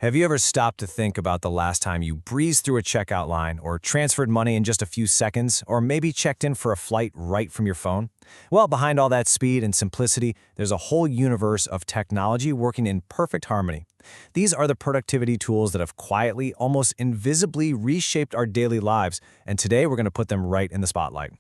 Have you ever stopped to think about the last time you breezed through a checkout line or transferred money in just a few seconds, or maybe checked in for a flight right from your phone? Well, behind all that speed and simplicity, there's a whole universe of technology working in perfect harmony. These are the productivity tools that have quietly, almost invisibly reshaped our daily lives, and today we're going to put them right in the spotlight.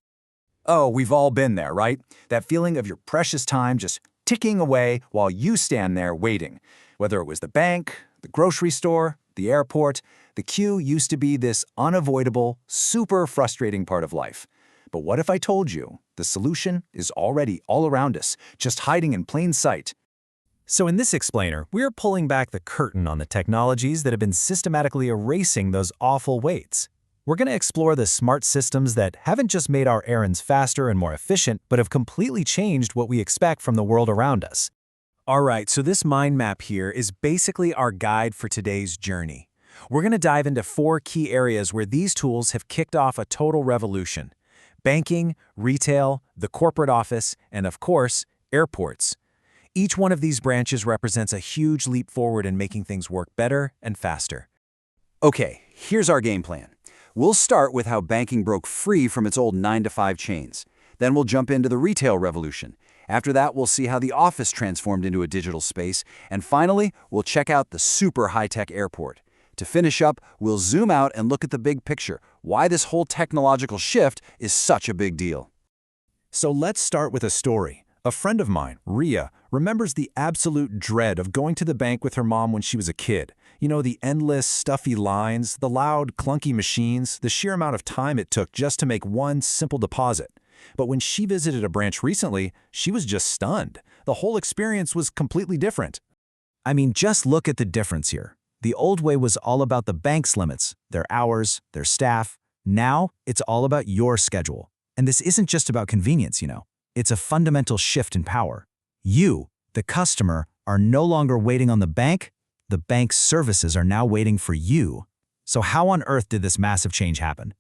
Oh, we've all been there, right? That feeling of your precious time just ticking away while you stand there waiting. Whether it was the bank, the grocery store, the airport, the queue used to be this unavoidable, super frustrating part of life. But what if I told you the solution is already all around us, just hiding in plain sight? So in this explainer, we're pulling back the curtain on the technologies that have been systematically erasing those awful waits. We're going to explore the smart systems that haven't just made our errands faster and more efficient, but have completely changed what we expect from the world around us. Alright, so this mind map here is basically our guide for today's journey. We're going to dive into 4 key areas where these tools have kicked off a total revolution: banking, retail, the corporate office, and of course, airports. Each one of these branches represents a huge leap forward in making things work better and faster. Okay, here's our game plan. We'll start with how banking broke free from its old 9-to-5 chains. Then we'll jump into the retail revolution. After that, we'll see how the office transformed into a digital space. And finally, we'll check out the super high-tech airport. To finish up, we'll zoom out and look at the big picture, why this whole technological shift is such a big deal. So let's start with a story. A friend of mine, Ria, remembers the absolute dread of going to the bank with her mom when she was a kid. You know, the endless, stuffy lines, the loud, clunky machines, the sheer amount of time it took just to make one simple deposit. But when she visited a branch recently, she was just stunned. The whole experience was completely different. I mean, just look at the difference here. The old way was all about the bank's limits, their hours, their staff. Now, it's all about your schedule. And this isn't just about convenience, you know. It's a fundamental shift in power. You, the customer, are no longer waiting on the bank's services are now waiting for you. So how on earth did this massive change happen?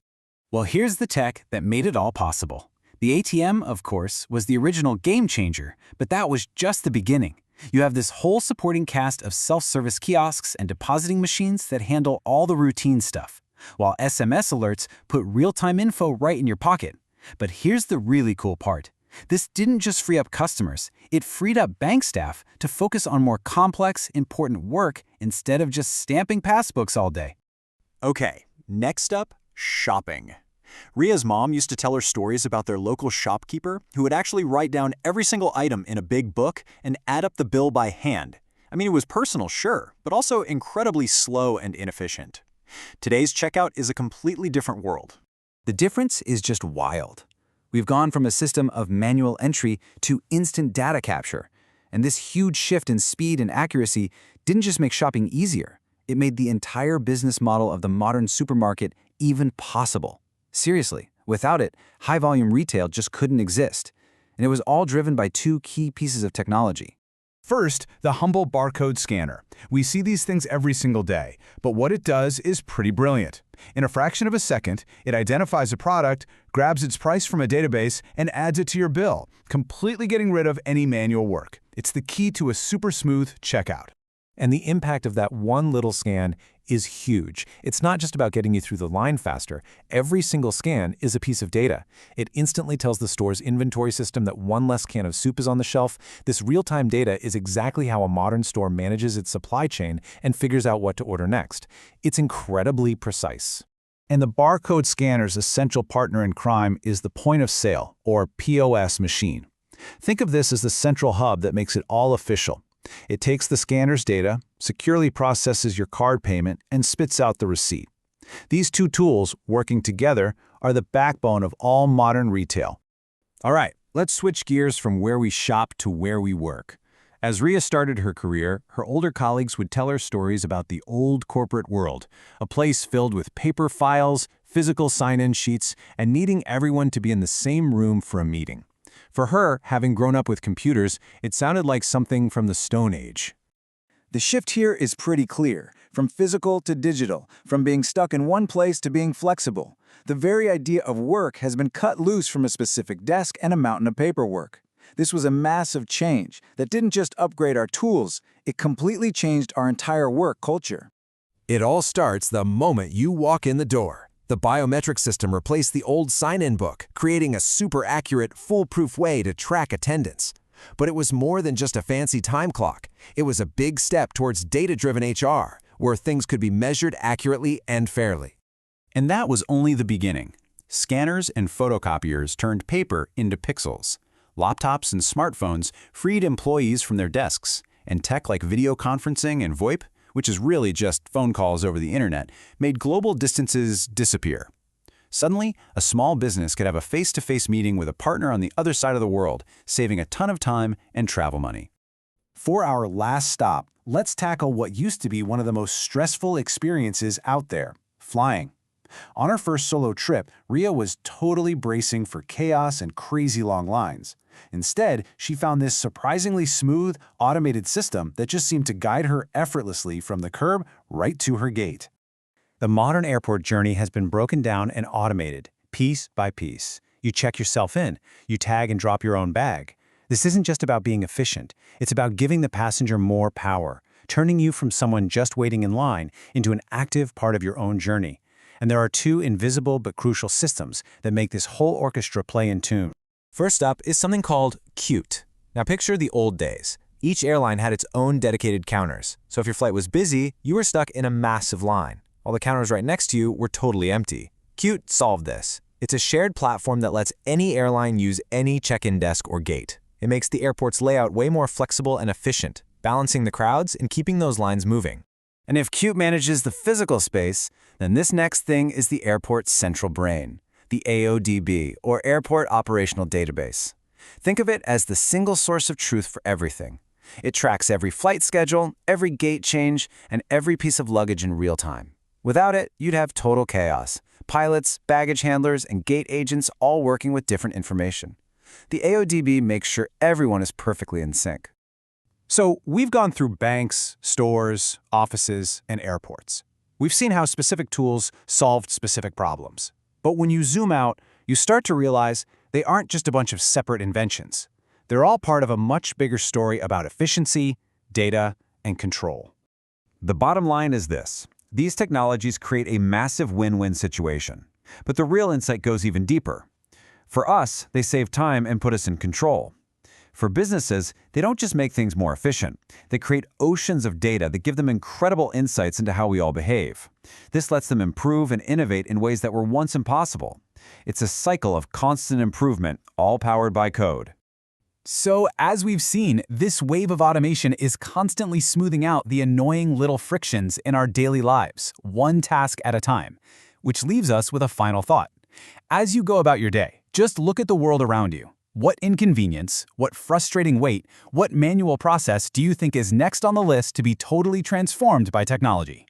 Well, here's the tech that made it all possible. The ATM, of course, was the original game changer, but that was just the beginning. You have this whole supporting cast of self-service kiosks and depositing machines that handle all the routine stuff, while SMS alerts put real-time info right in your pocket. But here's the really cool part. This didn't just free up customers, it freed up bank staff to focus on more complex, important work instead of just stamping passbooks all day. Okay, next up, shopping. Ria's mom used to tell her stories about their local shopkeeper who would actually write down every single item in a big book and add up the bill by hand. I mean, it was personal, sure, but also incredibly slow and inefficient. Today's checkout is a completely different world. The difference is just wild. We've gone from a system of manual entry to instant data capture. And this huge shift in speed and accuracy didn't just make shopping easier, it made the entire business model of the modern supermarket even possible. Seriously, without it, high-volume retail just couldn't exist. And it was all driven by 2 key pieces of technology. First, the humble barcode scanner. We see these things every single day, but what it does is pretty brilliant. In a fraction of a second, it identifies a product, grabs its price from a database, and adds it to your bill, completely getting rid of any manual work. It's the key to a super smooth checkout. And the impact of that one little scan is huge. It's not just about getting you through the line faster. Every single scan is a piece of data. It instantly tells the store's inventory system that one less can of soup is on the shelf. This real-time data is exactly how a modern store manages its supply chain and figures out what to order next. It's incredibly precise. And the barcode scanner's essential partner in crime is the point of sale, or POS machine. Think of this as the central hub that makes it all official. It takes the scanner's data, securely processes your card payment, and spits out the receipt. These 2 tools, working together, are the backbone of all modern retail. All right, let's switch gears from where we shop to where we work. As Ria started her career, her older colleagues would tell her stories about the old corporate world, a place filled with paper files, physical sign-in sheets, and needing everyone to be in the same room for a meeting. For her, having grown up with computers, it sounded like something from the Stone Age. The shift here is pretty clear, from physical to digital, from being stuck in one place to being flexible. The very idea of work has been cut loose from a specific desk and a mountain of paperwork. This was a massive change that didn't just upgrade our tools, it completely changed our entire work culture. It all starts the moment you walk in the door. The biometric system replaced the old sign-in book, creating a super accurate, foolproof way to track attendance. But it was more than just a fancy time clock. It was a big step towards data-driven HR, where things could be measured accurately and fairly. And that was only the beginning. Scanners and photocopiers turned paper into pixels. Laptops and smartphones freed employees from their desks, and tech like video conferencing and VoIP, which is really just phone calls over the internet, made global distances disappear. Suddenly, a small business could have a face-to-face meeting with a partner on the other side of the world, saving a ton of time and travel money. For our last stop, let's tackle what used to be one of the most stressful experiences out there, flying. On her first solo trip, Ria was totally bracing for chaos and crazy long lines. Instead, she found this surprisingly smooth, automated system that just seemed to guide her effortlessly from the curb right to her gate. The modern airport journey has been broken down and automated, piece by piece. You check yourself in, you tag and drop your own bag. This isn't just about being efficient, it's about giving the passenger more power, turning you from someone just waiting in line into an active part of your own journey. And there are two invisible but crucial systems that make this whole orchestra play in tune. First up is something called Qute. Now picture the old days. Each airline had its own dedicated counters, so if your flight was busy, you were stuck in a massive line, while the counters right next to you were totally empty. Qute solved this. It's a shared platform that lets any airline use any check-in desk or gate. It makes the airport's layout way more flexible and efficient, balancing the crowds and keeping those lines moving. And if Qute manages the physical space, then this next thing is the airport's central brain, the AODB, or Airport Operational Database. Think of it as the single source of truth for everything. It tracks every flight schedule, every gate change, and every piece of luggage in real time. Without it, you'd have total chaos. Pilots, baggage handlers, and gate agents all working with different information. The AODB makes sure everyone is perfectly in sync. So we've gone through banks, stores, offices, and airports. We've seen how specific tools solved specific problems. But when you zoom out, you start to realize they aren't just a bunch of separate inventions. They're all part of a much bigger story about efficiency, data, and control. The bottom line is this. These technologies create a massive win-win situation. But the real insight goes even deeper. For us, they save time and put us in control. For businesses, they don't just make things more efficient. They create oceans of data that give them incredible insights into how we all behave. This lets them improve and innovate in ways that were once impossible. It's a cycle of constant improvement, all powered by code. So, as we've seen, this wave of automation is constantly smoothing out the annoying little frictions in our daily lives, one task at a time. Which leaves us with a final thought. As you go about your day, just look at the world around you. What inconvenience, what frustrating wait, what manual process do you think is next on the list to be totally transformed by technology?